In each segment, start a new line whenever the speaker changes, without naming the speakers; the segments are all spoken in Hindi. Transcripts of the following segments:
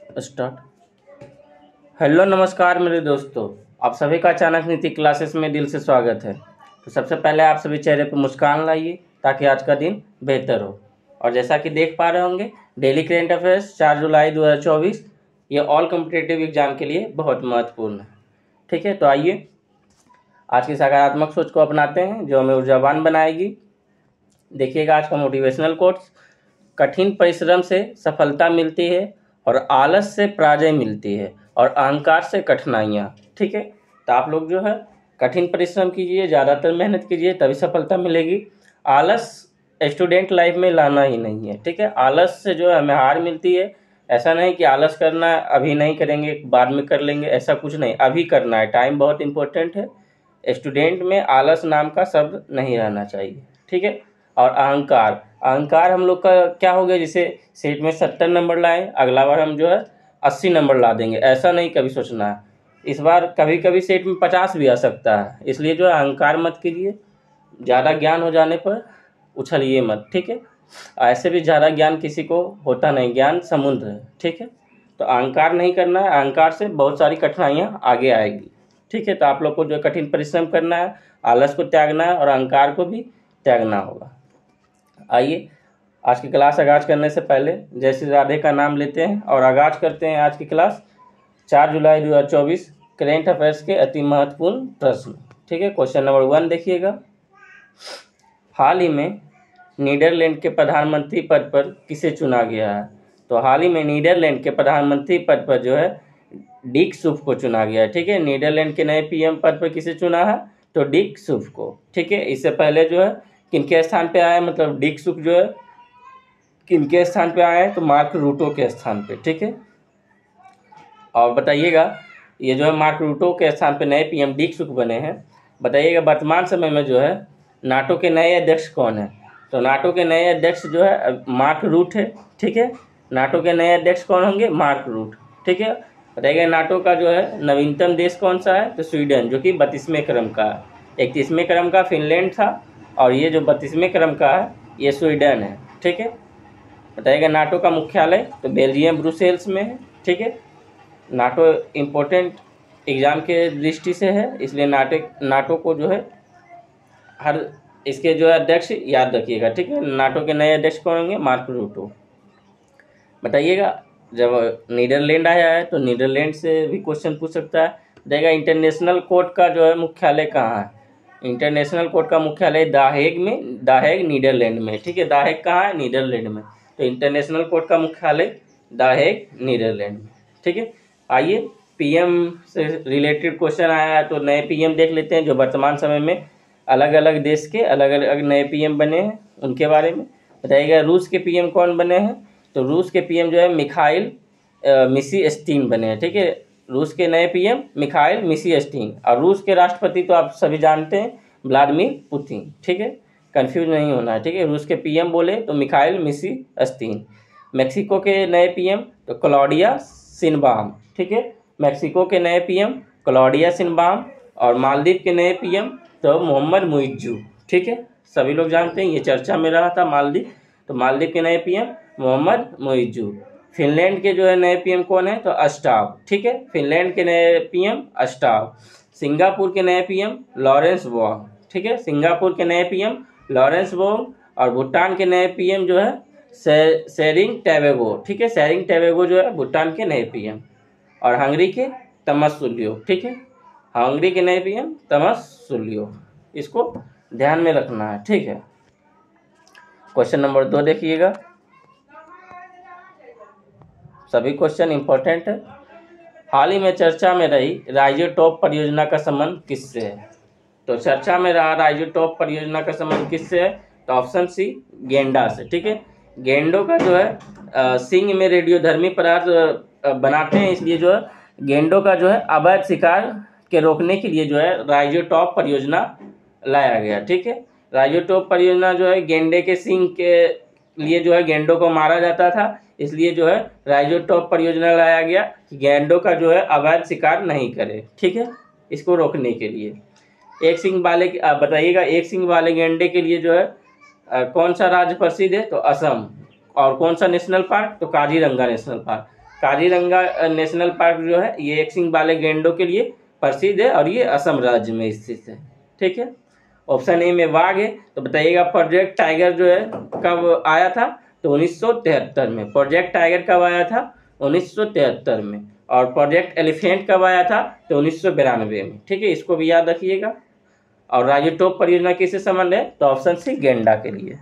स्टार्ट। हेलो नमस्कार मेरे दोस्तों, आप सभी का अचानक नीति क्लासेस में दिल से स्वागत है। तो सबसे पहले आप सभी चेहरे पर मुस्कान लाइए ताकि आज का दिन बेहतर हो। और जैसा कि देख पा रहे होंगे, डेली करेंट अफेयर्स 4 जुलाई 2024 ये ऑल कॉम्पिटिटिव एग्जाम के लिए बहुत महत्वपूर्ण है। ठीक है, तो आइए आज की सकारात्मक सोच को अपनाते हैं जो हमें ऊर्जावान बनाएगी। देखिएगा आज का मोटिवेशनल कोट्स, कठिन परिश्रम से सफलता मिलती है और आलस से पराजय मिलती है और अहंकार से कठिनाइयाँ। ठीक है, तो आप लोग जो है कठिन परिश्रम कीजिए, ज़्यादातर मेहनत कीजिए, तभी सफलता मिलेगी। आलस स्टूडेंट लाइफ में लाना ही नहीं है। ठीक है, आलस से जो है हमें हार मिलती है। ऐसा नहीं कि आलस करना है अभी नहीं करेंगे बाद में कर लेंगे, ऐसा कुछ नहीं, अभी करना है। टाइम बहुत इंपॉर्टेंट है। स्टूडेंट में आलस नाम का शब्द नहीं रहना चाहिए। ठीक है, और अहंकार, अहंकार हम लोग का क्या हो गया, जैसे सेट में 70 नंबर लाए, अगला बार हम जो है 80 नंबर ला देंगे, ऐसा नहीं कभी सोचना है। इस बार कभी कभी सेट में 50 भी आ सकता है, इसलिए जो है अहंकार मत कीजिए। ज़्यादा ज्ञान हो जाने पर उछलिए मत। ठीक है, ऐसे भी ज़्यादा ज्ञान किसी को होता नहीं, ज्ञान समुद्र है। ठीक है, तो अहंकार नहीं करना है, अहंकार से बहुत सारी कठिनाइयाँ आगे आएगी। ठीक है, तो आप लोग को जो कठिन परिश्रम करना है, आलस को त्यागना है और अहंकार को भी त्यागना होगा। आइए आज की क्लास आगाज करने से पहले जय श्री राधे का नाम लेते हैं और आगाज करते हैं आज की क्लास 4 जुलाई 2024 करेंट अफेयर्स के अति महत्वपूर्ण प्रश्न। ठीक है, क्वेश्चन नंबर 1 देखिएगा। हाल ही में नीदरलैंड के प्रधानमंत्री पद पर किसे चुना गया है? तो हाल ही में नीदरलैंड के प्रधानमंत्री पद पर जो है डिक सूफ को चुना गया है। ठीक है, नीदरलैंड के नए पीएम पद पर किसे चुना है? तो डिक सूफ को। ठीक है, इससे पहले जो है किनके स्थान पे आए, मतलब डिक सूफ जो है किनके स्थान पे आए हैं? तो मार्क रूटो के स्थान पे। ठीक है, और बताइएगा ये जो है मार्क रूटो के स्थान पे नए पीएम डिक सूफ बने हैं। बताइएगा वर्तमान समय में जो है नाटो के नए अध्यक्ष कौन है? तो नाटो के नए अध्यक्ष जो है मार्क रूट है। ठीक है, नाटो के नए अध्यक्ष कौन होंगे? Mark Rutte. ठीक है, बताइएगा नाटो का जो है नवीनतम देश कौन सा है? तो स्वीडन, जो कि 32वें क्रम का है। 31वें क्रम का फिनलैंड था और ये जो 32वें क्रम का है ये स्वीडन है। ठीक है, बताइएगा नाटो का मुख्यालय तो बेल्जियम ब्रुसेल्स में है। ठीक है, नाटो इम्पोर्टेंट एग्ज़ाम के दृष्टि से है, इसलिए नाटो को जो है हर इसके जो है अध्यक्ष याद रखिएगा। ठीक है, नाटो के नए अध्यक्ष कौन होंगे? मार्क रूटो। बताइएगा जब नीदरलैंड आया है तो नीदरलैंड से भी क्वेश्चन पूछ सकता है। बताइएगा इंटरनेशनल कोर्ट का जो है मुख्यालय कहाँ है? इंटरनेशनल कोर्ट का मुख्यालय दाहेग नीदरलैंड में। ठीक है, दाहेग कहाँ है? नीदरलैंड में। तो इंटरनेशनल कोर्ट का मुख्यालय दाहेग नीदरलैंड में। ठीक है, आइए पीएम से रिलेटेड क्वेश्चन आया है तो नए पीएम देख लेते हैं जो वर्तमान समय में अलग अलग देश के अलग अलग नए पीएम बने हैं, उनके बारे में बताइएगा। रूस के पीएम कौन बने हैं? तो रूस के पीएम जो है मिखाइल मिशीस्टीन बने हैं। ठीक है, रूस के नए पीएम मिखाइल मिशीस्टीन। और रूस के राष्ट्रपति तो आप सभी जानते हैं व्लादिमीर पुतिन। ठीक है, कंफ्यूज नहीं होना है। ठीक है, रूस के पीएम बोले तो मिखाइल मिशीस्टीन। मेक्सिको के नए पीएम तो क्लॉडिया शिनबाम। ठीक है, मेक्सिको के नए पीएम क्लॉडिया शिनबाम। और मालदीव के नए पीएम तो मोहम्मद मुइज्जू। ठीक है, सभी लोग जानते हैं, ये चर्चा में रहा था मालदीव। तो मालदीव के नए पीएम मोहम्मद मुइज्जू। फिनलैंड के जो है नए पीएम कौन है? तो अस्टाव। ठीक है, फिनलैंड के नए पीएम अस्टाव। सिंगापुर के नए पीएम लॉरेंस वोंग। ठीक है, सिंगापुर के नए पीएम लॉरेंस वोंग। और भूटान के नए पीएम जो है सेरिंग टोबैगो। ठीक है, सेरिंग टोबैगो जो है भूटान के नए पीएम। और हंगरी के तमस सुलियो। ठीक है, हंगरी के नए पीएम तमस सुलियो, इसको ध्यान में रखना है। ठीक है, क्वेश्चन नंबर 2 देखिएगा। सभी क्वेश्चन इंपॉर्टेंट है। हाल ही में चर्चा में रही राइजो टॉप परियोजना का संबंध किससे है? तो चर्चा में रहा राइजो टॉप परियोजना का संबंध किससे है? तो ऑप्शन सी गेंडा से। ठीक है, गेंडों का जो है सिंग में रेडियोधर्मी पदार्थ बनाते हैं, इसलिए जो है गेंडों का जो है अवैध शिकार के रोकने के लिए जो है राइजो टॉप परियोजना लाया गया। ठीक है, राइजो टॉप परियोजना जो है गेंडे के सिंग के लिए जो है गेंडों को मारा जाता था, इसलिए जो है राइजो टॉप परियोजना लाया गया कि गेंडों का जो है अवैध शिकार नहीं करे। ठीक है, इसको रोकने के लिए। एक सिंग वाले बताइएगा एक सिंग वाले गेंडे के लिए जो है कौन सा राज्य प्रसिद्ध है? तो असम। और कौन सा नेशनल पार्क? तो Kaziranga national park. Kaziranga national park जो है ये एक सींग वाले गैंडों के लिए प्रसिद्ध है और ये असम राज्य में स्थित है। ठीक है। ऑप्शन ए में बाघ है, तो बताइएगा प्रोजेक्ट टाइगर जो है कब आया था, तो 1973 में। प्रोजेक्ट टाइगर कब आया था, 1973 में। और प्रोजेक्ट एलिफेंट कब आया था, तो 1992 में। ठीक है, इसको भी याद रखिएगा। और राज्य टॉप परियोजना किससे संबंध है, तो ऑप्शन सी गेंडा के लिए।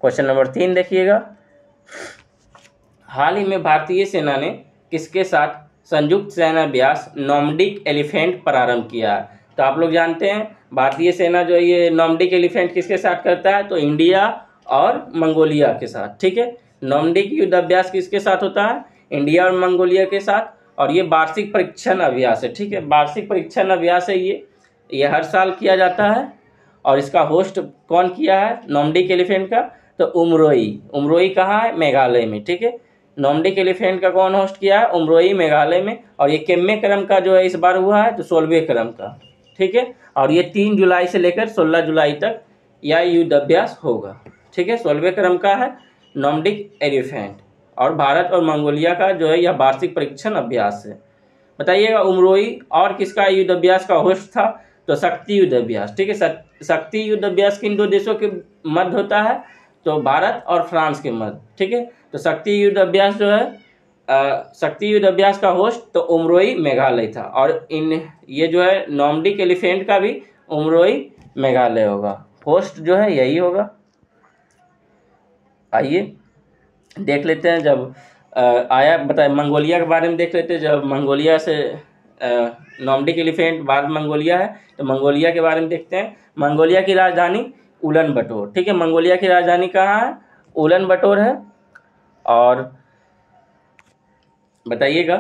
क्वेश्चन नंबर 3 देखिएगा। हाल ही में भारतीय सेना ने किसके साथ संयुक्त सेनाभ्यास नॉर्मडिक एलिफेंट प्रारंभ किया है। तो आप लोग जानते हैं भारतीय सेना जो ये नॉर्मडिक एलिफेंट किसके साथ करता है, तो इंडिया और मंगोलिया के साथ। ठीक है, नॉर्मडिक युद्ध अभ्यास किसके साथ होता है, इंडिया और मंगोलिया के साथ। और ये वार्षिक परीक्षण अभ्यास है। ठीक है, वार्षिक परीक्षण अभ्यास है ये हर साल किया जाता है। और इसका होस्ट कौन किया है नॉर्मडिक एलिफेंट का, तो उमरोई कहाँ है, मेघालय में। ठीक है, नॉर्मडिक एलिफेंट का कौन होस्ट किया है, उमरोई मेघालय में। और ये कितने क्रम का जो है इस बार हुआ है, तो 16वें क्रम का। ठीक है, और ये 3 जुलाई से लेकर 16 जुलाई तक यह युद्ध अभ्यास होगा। ठीक है, 16वें क्रम का है नॉर्मडिक एलिफेंट। और भारत और मंगोलिया का जो है यह वार्षिक परीक्षण अभ्यास है। बताइएगा उमरोई और किसका युद्ध अभ्यास का होस्ट था, तो शक्ति युद्ध अभ्यास। ठीक है, शक्ति युद्ध अभ्यास किन 2 देशों के मध्य होता है, तो भारत और फ्रांस के मध्य। ठीक है, तो शक्ति युद्ध अभ्यास जो है शक्ति युद्ध अभ्यास का होस्ट तो उमरोई मेघालय था। और ये जो है नॉर्मडिक एलिफेंट का भी उमरोई मेघालय होगा। होस्ट जो है यही होगा। आइए देख लेते हैं जब आया, बताए मंगोलिया के बारे में देख लेते हैं। जब मंगोलिया से नॉर्मडिक एलिफेंट भारत मंगोलिया है, तो मंगोलिया के बारे में देखते हैं। मंगोलिया की राजधानी उलन बटोर। ठीक है, मंगोलिया की राजधानी कहाँ है, उलन बटोर है। और बताइएगा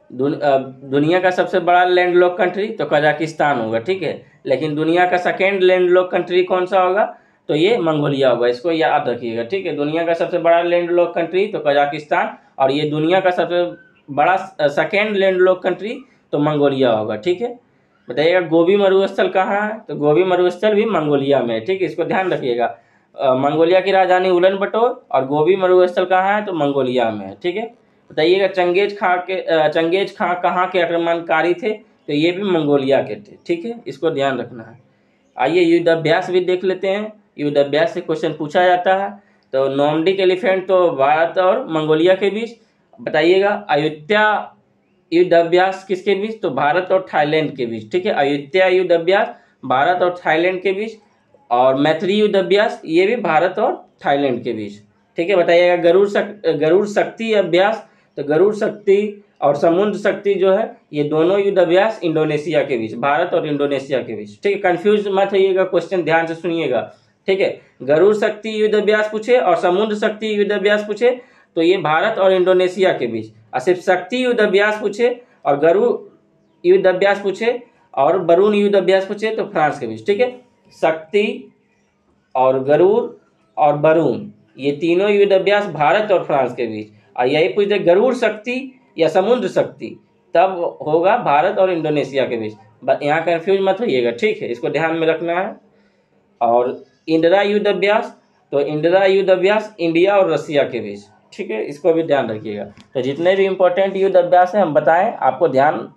दुनिया का सबसे बड़ा लैंडलॉक कंट्री तो कजाकिस्तान होगा। ठीक है, लेकिन दुनिया का सेकेंड लैंडलॉक कंट्री कौन सा होगा, तो ये मंगोलिया होगा। इसको याद रखिएगा। ठीक है, दुनिया का सबसे बड़ा लैंडलॉक कंट्री तो कजाकिस्तान, और ये दुनिया का सबसे बड़ा सेकेंड लैंडलॉक कंट्री तो मंगोलिया होगा। ठीक है, बताइएगा गोबी मरुस्थल कहाँ है, तो गोबी मरुस्थल भी मंगोलिया में है। ठीक है, इसको ध्यान रखिएगा। मंगोलिया की राजधानी उलन बटोर और गोबी मरुस्थल कहाँ है, तो मंगोलिया में है। ठीक है, बताइएगा चंगेज खां कहाँ के आक्रमणकारी थे, तो ये भी मंगोलिया के थे। ठीक है, इसको ध्यान रखना है। आइए युद्ध अभ्यास भी देख लेते हैं। युद्ध अभ्यास से क्वेश्चन पूछा जाता है। तो नॉर्मडिक एलिफेंट तो भारत और मंगोलिया के बीच। बताइएगा अयोध्या युद्ध अभ्यास किसके बीच, तो भारत और थाईलैंड के बीच। ठीक है, अयोध्या युद्ध अभ्यास भारत और थाईलैंड के बीच। और मैत्री युद्ध अभ्यास ये भी भारत और थाईलैंड के बीच। ठीक है, बताइएगा गरुड़ शक्ति अभ्यास, तो गरुड़ शक्ति और समुद्र शक्ति जो है ये दोनों युद्ध अभ्यास इंडोनेशिया के बीच, भारत और इंडोनेशिया के बीच। ठीक है, कंफ्यूज मत होइएगा, क्वेश्चन ध्यान से सुनिएगा। ठीक है, गरुड़ शक्ति युद्ध अभ्यास पूछे और समुद्र शक्ति युद्ध अभ्यास पूछे तो ये भारत और इंडोनेशिया के बीच। और सिर्फ शक्ति युद्ध अभ्यास पूछे और गरुड़ युद्ध अभ्यास पूछे और वरुण युद्ध अभ्यास पूछे तो फ्रांस के बीच। ठीक है, शक्ति और गरुड़ और वरुण ये तीनों युद्ध अभ्यास भारत और फ्रांस के बीच। और यही पूछते गरुड़ शक्ति या समुद्र शक्ति तब होगा भारत और इंडोनेशिया के बीच। यहाँ कंफ्यूज मत होइएगा। ठीक है, इसको ध्यान में रखना है। और इंदिरा युद्ध अभ्यास, तो इंदिरा युद्ध अभ्यास इंडिया और रसिया के बीच। ठीक है, इसको भी ध्यान रखिएगा। तो जितने भी इंपॉर्टेंट युद्ध अभ्यास हैं हम बताएं, आपको ध्यान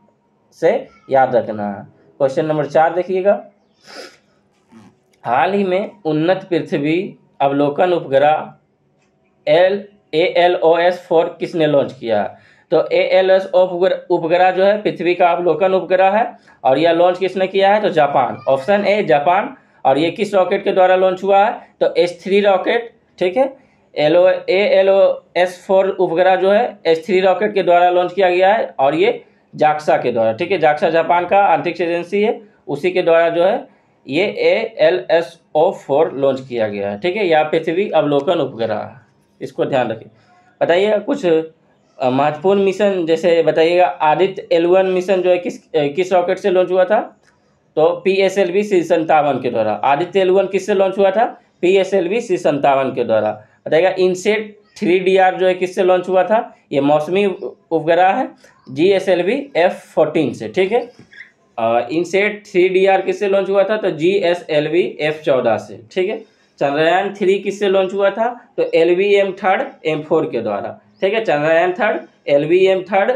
से याद रखना है। क्वेश्चन नंबर 4 देखिएगा। हाल ही में उन्नत पृथ्वी अवलोकन उपग्रह ALOS-4 किसने लॉन्च किया। तो ALOS उपग्रह जो है पृथ्वी का अवलोकन उपग्रह है और यह लॉन्च किसने किया है, तो जापान। Option A Japan. और ये किस रॉकेट के द्वारा लॉन्च हुआ है, तो S3 रॉकेट। ठीक है, ALOS-4 उपग्रह जो है S3 रॉकेट के द्वारा लॉन्च किया गया है और ये जाक्सा के द्वारा। ठीक है, जाक्सा जापान का अंतरिक्ष एजेंसी है, उसी के द्वारा जो है ये ALOS-4 लॉन्च किया गया है। ठीक है, यह पृथ्वी अवलोकन उपग्रह है, इसको ध्यान रखिए। बताइएगा कुछ महत्वपूर्ण मिशन, जैसे बताइएगा आदित्य L1 मिशन जो है किस रॉकेट से लॉन्च हुआ था, तो PSLV C57 के द्वारा। आदित्य L1 किससे लॉन्च हुआ था, PSLV C57 के द्वारा। बताइएगा इनसेट 3DR जो है किससे लॉन्च हुआ था, ये मौसमी उपग्रह है GSLV F14 से। ठीक है, इनसेट 3DR किससे लॉन्च हुआ था, तो GSLV F14 से। ठीक है, चंद्रयान 3 किससे लॉन्च हुआ था? तो LVM 3 M4 के द्वारा, ठीक है। चंद्रयान 3 LVM 3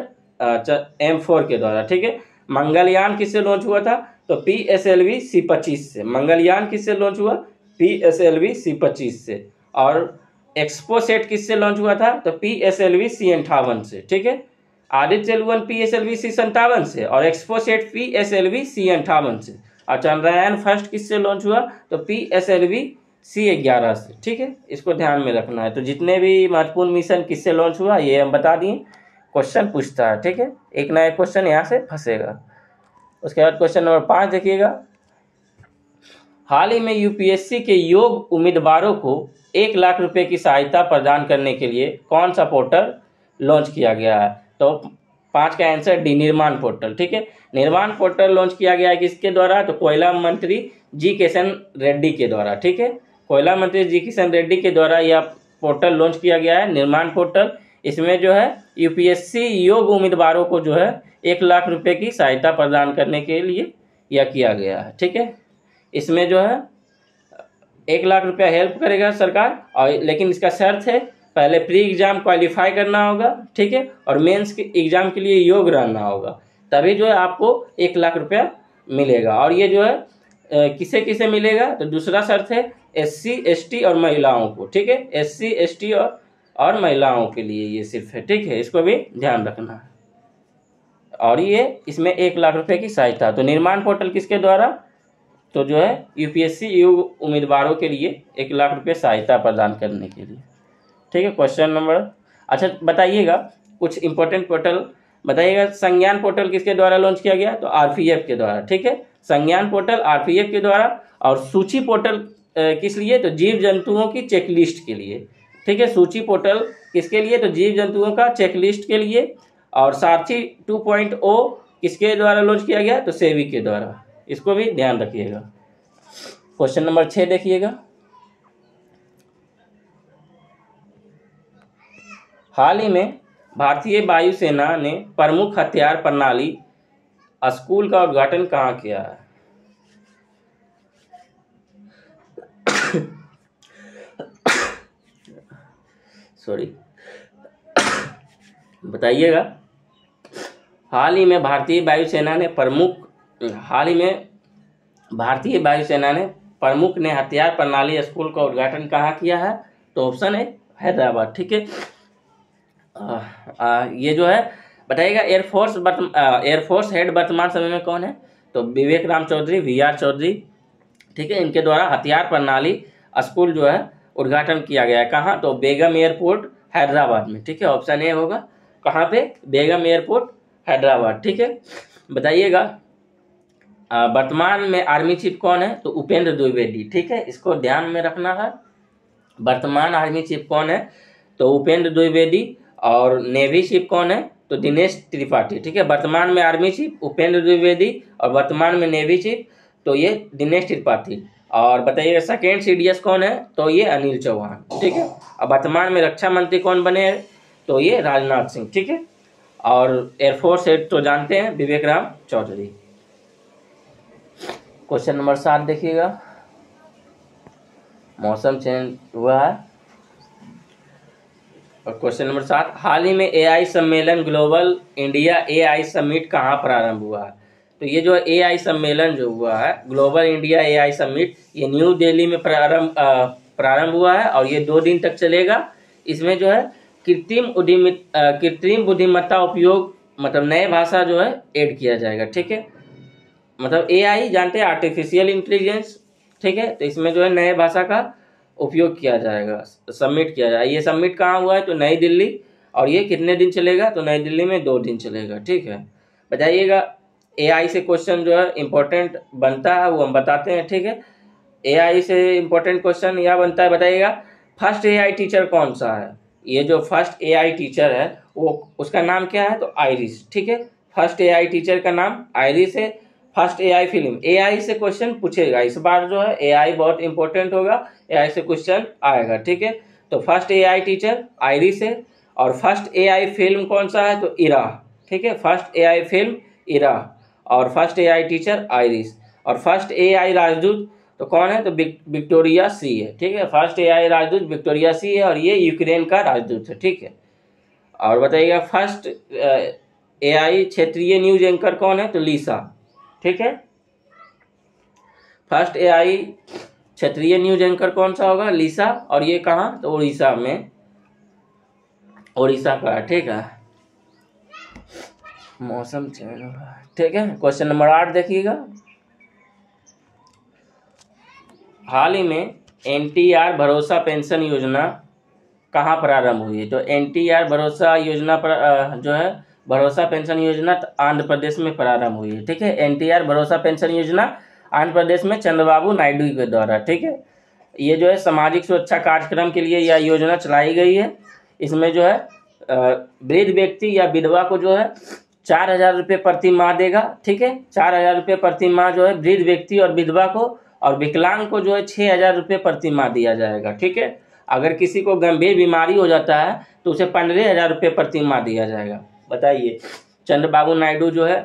M4 के द्वारा, ठीक है। मंगलयान किससे लॉन्च हुआ था? तो PSLV C25 से। मंगलयान किससे लॉन्च हुआ? PSLV C25 से। और एक्सपोसेट किससे लॉन्च हुआ था? तो PSLV C58 से, ठीक है। आदित्य L1 PSLV C57 से और एक्सपोसेट PSLV C58 से। और चंद्रयान फर्स्ट किससे लॉन्च हुआ? तो PSLV C11 से, ठीक है। इसको ध्यान में रखना है। तो जितने भी महत्वपूर्ण मिशन किससे लॉन्च हुआ ये हम बता दिए। क्वेश्चन पूछता है, ठीक है, एक ना एक क्वेश्चन यहाँ से फंसेगा। उसके बाद क्वेश्चन नंबर 5 देखिएगा। हाल ही में UPSC के योग्य उम्मीदवारों को 1 लाख रुपए की सहायता प्रदान करने के लिए कौन सा पोर्टल लॉन्च किया गया है? तो 5 का आंसर डी, निर्माण पोर्टल, ठीक है। निर्माण पोर्टल लॉन्च किया गया है किसके द्वारा? तो कोयला मंत्री जी किशन रेड्डी के द्वारा, ठीक है। कोयला मंत्री जी किशन रेड्डी के द्वारा यह पोर्टल लॉन्च किया गया है, निर्माण पोर्टल। इसमें जो है UPSC योग्य उम्मीदवारों को जो है 1 लाख रुपए की सहायता प्रदान करने के लिए यह किया गया है, ठीक है। इसमें जो है 1 लाख रुपया हेल्प करेगा सरकार, और लेकिन इसका शर्त है पहले प्री एग्जाम क्वालिफाई करना होगा, ठीक है, और मेंस के एग्जाम के लिए योग्य रहना होगा, तभी जो है आपको 1 लाख रुपया मिलेगा। और ये जो है किसे किसे मिलेगा? तो दूसरा शर्त है SC ST और महिलाओं को, ठीक है। SC ST और महिलाओं के लिए ये सिर्फ है, ठीक है। इसको भी ध्यान रखना है। और ये इसमें 1 लाख रुपए की सहायता। तो निर्माण पोर्टल किसके द्वारा? तो जो है UPSC योग्य उम्मीदवारों के लिए 1 लाख रुपये सहायता प्रदान करने के लिए, ठीक है। क्वेश्चन नंबर, अच्छा बताइएगा कुछ इंपॉर्टेंट पोर्टल बताइएगा। संज्ञान पोर्टल किसके द्वारा लॉन्च किया गया? तो RPF के द्वारा, ठीक है। संज्ञान पोर्टल RPF के द्वारा। और सूची पोर्टल किस लिए? तो जीव जंतुओं की चेकलिस्ट के लिए, ठीक है। सूची पोर्टल किसके लिए? तो जीव जंतुओं का चेकलिस्ट के लिए। और सारथी 2.0 किसके द्वारा लॉन्च किया गया? तो सेवी के द्वारा। इसको भी ध्यान रखिएगा। क्वेश्चन नंबर 6 देखिएगा। हाल ही में भारतीय वायुसेना ने प्रमुख हथियार प्रणाली स्कूल का उद्घाटन कहाँ किया है? सॉरी, बताइएगा। हाल ही में भारतीय वायुसेना ने प्रमुख ने हथियार प्रणाली स्कूल का उद्घाटन कहाँ किया है? तो ऑप्शन है हैदराबाद, ठीक है। ये जो है बताइएगा। एयरफोर्स हेड वर्तमान समय में कौन है? तो विवेक राम चौधरी, VR चौधरी, ठीक है। इनके द्वारा हथियार प्रणाली स्कूल जो है उद्घाटन किया गया है। कहाँ? तो बेगम एयरपोर्ट हैदराबाद में, ठीक है। ऑप्शन ए होगा। कहाँ पे? बेगम एयरपोर्ट हैदराबाद, ठीक है। बताइएगा वर्तमान में आर्मी चीफ कौन है? तो उपेंद्र द्विवेदी, ठीक है। इसको ध्यान में रखना है। वर्तमान आर्मी चीफ कौन है? तो उपेंद्र द्विवेदी। और नेवी चीफ कौन है? तो दिनेश त्रिपाठी, ठीक है। वर्तमान में आर्मी चीफ उपेंद्र द्विवेदी और वर्तमान में नेवी चीफ तो ये दिनेश त्रिपाठी। और बताइएगा सेकेंड CDS कौन है? तो ये अनिल चौहान, ठीक है। और वर्तमान में रक्षा मंत्री कौन बने हैं? तो ये राजनाथ सिंह, ठीक है। और एयरफोर्स हेड तो जानते हैं विवेक राम चौधरी। क्वेश्चन नंबर 7 देखिएगा। मौसम चेंज हुआ है। और क्वेश्चन नंबर 7, हाल ही में AI सम्मेलन ग्लोबल इंडिया AI समिट कहाँ प्रारंभ हुआ है? तो ये जो AI सम्मेलन जो हुआ है ग्लोबल इंडिया AI समिट, ये न्यू दिल्ली में प्रारंभ हुआ है और ये 2 दिन तक चलेगा। इसमें जो है कृत्रिम बुद्धिमत्ता उपयोग, मतलब नए भाषा जो है ऐड किया जाएगा, ठीक है। मतलब AI जानते हैं आर्टिफिशियल इंटेलिजेंस, ठीक है। तो इसमें जो है नए भाषा का उपयोग किया जाएगा, सबमिट किया जाएगा। ये सबमिट कहाँ हुआ है? तो नई दिल्ली। और ये कितने दिन चलेगा? तो नई दिल्ली में 2 दिन चलेगा, ठीक है। बताइएगा AI से क्वेश्चन जो है इम्पोर्टेंट बनता है वो हम बताते हैं, ठीक है। AI से इम्पोर्टेंट क्वेश्चन यह बनता है, बताइएगा फर्स्ट AI टीचर कौन सा है? ये जो फर्स्ट AI टीचर है वो उसका नाम क्या है? तो आइरिस, ठीक है। फर्स्ट AI टीचर का नाम आइरिस है। फर्स्ट AI फिल्म, AI से क्वेश्चन पूछेगा इस बार जो है। AI बहुत इंपॉर्टेंट होगा, AI से क्वेश्चन आएगा, ठीक है। तो फर्स्ट AI टीचर आइरिस है। और फर्स्ट AI फिल्म कौन सा है? तो इरा, ठीक है। फर्स्ट AI फिल्म इरा और फर्स्ट AI टीचर आइरिस। और फर्स्ट AI राजदूत, तो कौन है? तो विक्टोरिया सी है, ठीक है। फर्स्ट AI राजदूत विक्टोरिया सी है और ये यूक्रेन का राजदूत है, ठीक है। और बताइएगा फर्स्ट AI क्षेत्रीय न्यूज एंकर कौन है? तो लीसा, ठीक है। फर्स्ट AI क्षेत्रीय न्यूज एंकर कौन सा होगा? लीसा। और ये कहाँ? तो उड़ीसा में, उड़ीसा का, ठीक है। मौसम चैनल, ठीक है। क्वेश्चन नंबर 8 देखिएगा। हाल ही में NTR भरोसा पेंशन योजना कहाँ प्रारंभ हुई है? तो NTR भरोसा योजना पर जो है भरोसा पेंशन योजना आंध्र प्रदेश में प्रारंभ हुई है, ठीक है। NTR भरोसा पेंशन योजना आंध्र प्रदेश में चंद्रबाबू नायडू के द्वारा, ठीक है। ये जो है सामाजिक सुरक्षा कार्यक्रम के लिए यह योजना चलाई गई है। इसमें जो है वृद्ध व्यक्ति या विधवा को जो है 4,000 रुपये प्रति माह देगा, ठीक है। 4,000 रुपये प्रति माह जो है वृद्ध व्यक्ति और विधवा को, और विकलांग को जो है 6,000 रुपये प्रति माह दिया जाएगा, ठीक है। अगर किसी को गंभीर बीमारी हो जाता है तो उसे 15,000 रुपये प्रति माह दिया जाएगा। बताइए चंद्रबाबू नायडू जो है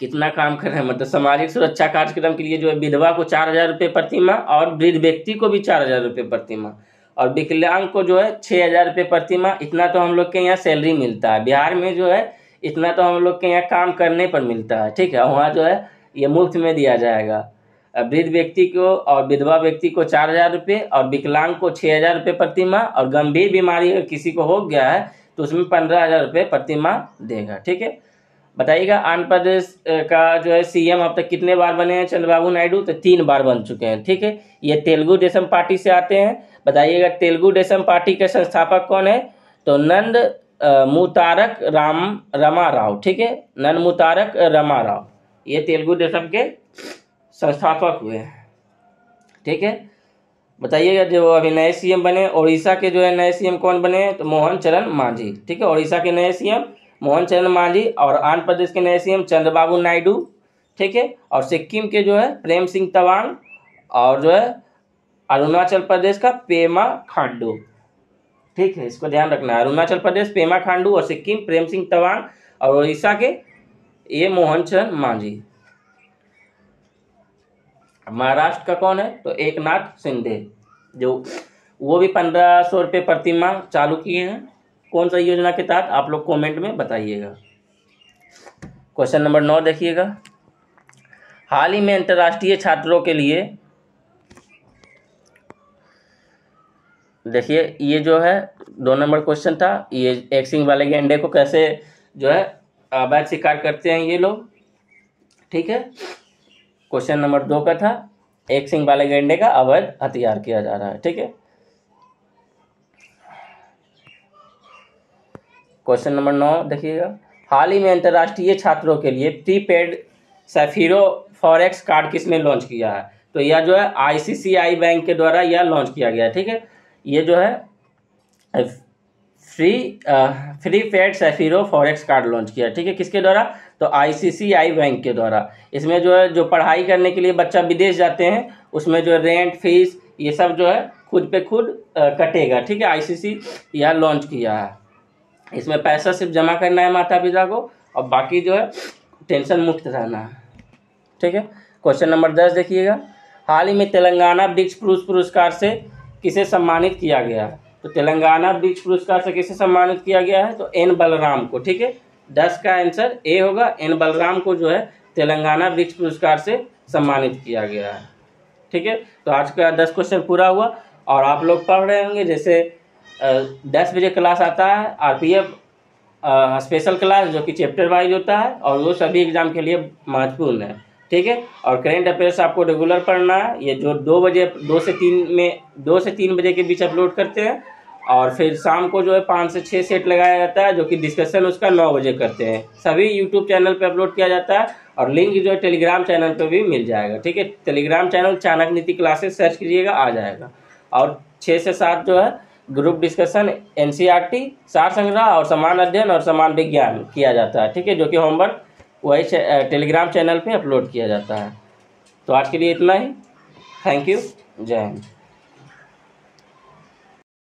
कितना काम कर रहे हैं। मतलब सामाजिक सुरक्षा कार्यक्रम के लिए जो है विधवा को 4,000 रुपये प्रति माह और वृद्ध व्यक्ति को भी 4,000 रुपये प्रति माह, और विकलांग को जो है 6,000 रुपये प्रति माह। इतना तो हम लोग के यहाँ सैलरी मिलता है बिहार में, जो है इतना तो हम लोग के यहाँ काम करने पर मिलता है, ठीक है। वहाँ जो है ये मुफ्त में दिया जाएगा। वृद्ध व्यक्ति को और विधवा व्यक्ति को 4,000 रुपये और विकलांग को 6,000 रुपये प्रति माह, और गंभीर बीमारी अगर किसी को हो गया है तो उसमें 15,000 रुपये प्रति माह देगा, ठीक है। बताइएगा आंध्र प्रदेश का जो है CM अब तक कितने बार बने हैं चंद्रबाबू नायडू? तो 3 बार बन चुके हैं, ठीक है। ये तेलुगु देशम पार्टी से आते हैं। बताइएगा तेलुगु देशम पार्टी के संस्थापक कौन है? तो नंद मुतारक रमा राव, ठीक है। नंद मुतारक रमा राव, ये तेलुगु देशम के संस्थापक हुए हैं, ठीक है। बताइएगा जो अभी नए CM बने उड़ीसा के, जो है नए CM कौन बने? तो मोहन चरण मांझी, ठीक है। उड़ीसा के नए CM मोहन चरण मांझी, और आंध्र प्रदेश के नए CM चंद्रबाबू नायडू, ठीक है। और सिक्किम के जो है प्रेम सिंह तवांग, और जो है अरुणाचल प्रदेश का पेमा खांडू, ठीक है। इसको ध्यान रखना है, अरुणाचल प्रदेश पेमा खांडू और सिक्किम प्रेम सिंह तवांग, और उड़ीसा के ये मोहन चरण मांझी। महाराष्ट्र का कौन है? तो एकनाथ शिंदे, जो वो भी 1,500 रुपये प्रति माह चालू किए हैं। कौन सा योजना के तहत? आप लोग कमेंट में बताइएगा। क्वेश्चन नंबर 9 देखिएगा। हाल ही में अंतर्राष्ट्रीय छात्रों के लिए, देखिए ये जो है 2 नंबर क्वेश्चन था, ये एक सिंग वाले गेंडे को कैसे जो है अवैध शिकार करते हैं ये लोग, ठीक है। क्वेश्चन नंबर 2 का था एक सिंग वाले गेंडे का अवैध हथियार किया जा रहा है, ठीक है। क्वेश्चन नंबर 9 देखिएगा। हाल ही में अंतर्राष्ट्रीय छात्रों के लिए प्रीपेड सैफिरो फॉरेक्स कार्ड किसने लॉन्च किया है? तो यह जो है ICICI बैंक के द्वारा यह लॉन्च किया गया है, ठीक है। ये जो है free paid Sapphiro forex card launch किया, ठीक है। किसके द्वारा? तो ICICI बैंक के द्वारा। इसमें जो है जो पढ़ाई करने के लिए बच्चा विदेश जाते हैं उसमें जो रेंट फीस ये सब जो है खुद पे खुद कटेगा, ठीक है। ICICI यह लॉन्च किया है। इसमें पैसा सिर्फ जमा करना है माता पिता को, और बाकी जो है टेंशन मुक्त रहना है, ठीक है। क्वेश्चन नंबर 10 देखिएगा। हाल ही में तेलंगाना वृक्ष पुरस्कार से किसे सम्मानित किया गया है? तो तेलंगाना वृक्ष पुरस्कार से किसे सम्मानित किया गया है? तो N बलराम को, ठीक है। 10 का आंसर ए होगा। N बलराम को जो है तेलंगाना वृक्ष पुरस्कार से सम्मानित किया गया है, ठीक है। तो आज का 10 क्वेश्चन पूरा हुआ, और आप लोग पढ़ रहे होंगे जैसे 10 बजे क्लास आता है RPF स्पेशल क्लास, जो कि चैप्टर वाइज होता है, और वो सभी एग्जाम के लिए महत्वपूर्ण है, ठीक है। और करेंट अफेयर्स आपको रेगुलर पढ़ना है। ये जो 2 से 3 बजे के बीच अपलोड करते हैं, और फिर शाम को जो है 5 से 6 सेट लगाया जाता है, जो कि डिस्कशन उसका 9 बजे करते हैं। सभी यूट्यूब चैनल पे अपलोड किया जाता है, और लिंक जो है टेलीग्राम चैनल पे भी मिल जाएगा, ठीक है। टेलीग्राम चैनल चाणक्य नीति क्लासेस सर्च कीजिएगा, आ जाएगा। और 6 से 7 जो है ग्रुप डिस्कशन NCERT सार संग्रह और समान अध्ययन और समान विज्ञान किया जाता है, ठीक है। जो कि होमवर्क वही टेलीग्राम चैनल पे अपलोड किया जाता है। तो आज के लिए इतना ही। Thank you. जय हिंद।